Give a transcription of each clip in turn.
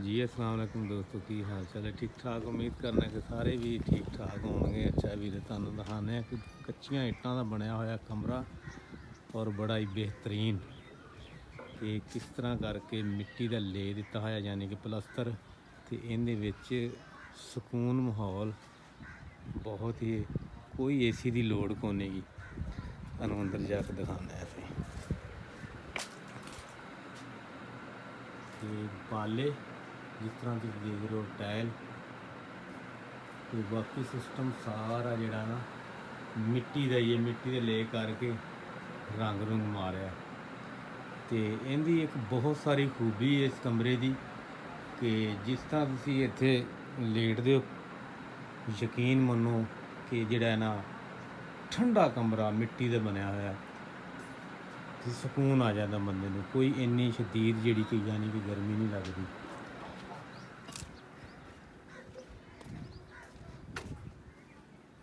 जी अस्सलाम वालेकुम दोस्तों, की हाल चाल है? ठीक ठाक, उम्मीद करना कि सारे भी ठीक ठाक होंगे। अच्छा वीर, तुहानूं दिखाने कि कच्चियां इट्टां दा बनया होया कमरा और बड़ा ही बेहतरीन कि किस तरह करके मिट्टी दा ले दिता होया, यानी कि पलस्तर, ते इहदे विच सुकून माहौल बहुत ही, कोई एसी दी लोड़ कोनी गी। तुहानूं अंदर जाके दिखाने असीं कि बाले जिस तरह तुम देख रहे हो, टाइल, तो बाकी सिस्टम सारा जड़ा ना मिट्टी का ही है। मिट्टी दे ले करके रंग रुंग मारिया। तो इनकी एक बहुत सारी खूबी है इस कमरे की कि जिस तरह तुम इत्थे लेटदे हो, यकीन मनो कि जड़ा ना ठंडा कमरा मिट्टी का बनया होया, तो सुकून आ जाता बंदे नूं। कोई इन्नी शदीद जी कि यानी कि गर्मी नहीं लगती।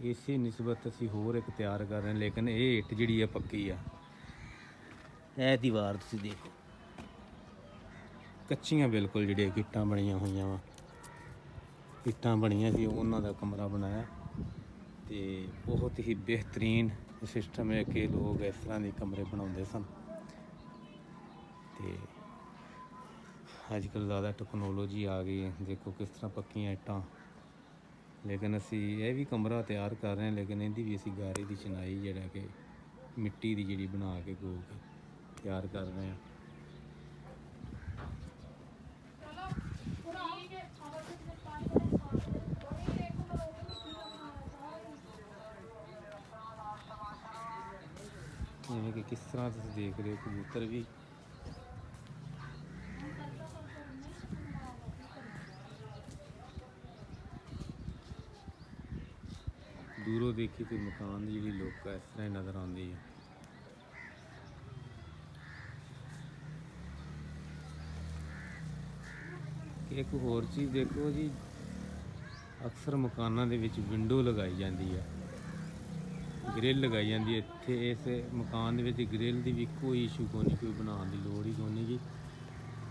इसी निस्बत असी होर एक तैयार कर रहे हैं, लेकिन ये इट जी है पक्की है। यह दीवार तुम देखो, कच्चियां बिल्कुल जी इट्टां बनिया हुई वा, इट्टां बनिया सी, उन्हों का कमरा बनाया। तो बहुत ही बेहतरीन सिस्टम है कि लोग इस तरह के कमरे बनाते सन। तो अजकल ज़्यादा टैक्नोलॉजी आ गई है, देखो किस तरह पक्कियां इट्टां। लेकिन असी यह भी कमरा तैयार कर रहे हैं, लेकिन इहदी भी असी गारे की चिनाई जड़ा कि मिट्टी की जी बना के गो के तैयार कर रहे हैं। जिमें कि किस तरह तुम देख रहे हो, कबूतर भी दूरों देखी तो मकान की जी लुक इस तरह नज़र आती है। एक होर चीज़ देखो जी, अक्सर मकानों के विंडो लगाई जाती है, ग्रिल लगाई जाती है। इत्थे इस मकान के ग्रिल की भी कोई इशू को नहीं, कोई बनाने की लोड़ ही को नहीं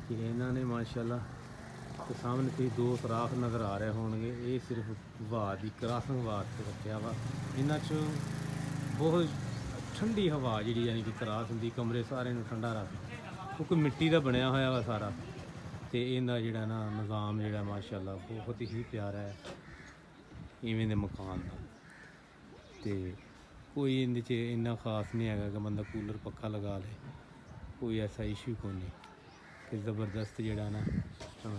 कि इन्होंने माशाल्लाह तो सामने से दो सुराख नज़र आ रहे होंगे। ये सिर्फ हवा की क्रॉसिंग वास्ते रखा वा। इन्हों बहुत ठंडी हवा जी यानी कि क्रॉस होंगी, कमरे सारे ठंडा रख, क्योंकि मिट्टी का बनया होया वा सारा। तो इनका जोड़ा ना निज़ाम जोड़ा माशाल्लाह बहुत ही प्यारा है इवें दे मकान का। तो कोई इन्हें इन्ना खास नहीं है कि बंदा कूलर पक्खा लगा ले, कोई ऐसा इशू को नहीं कि ज़बरदस्त जोड़ा ना सिस्टम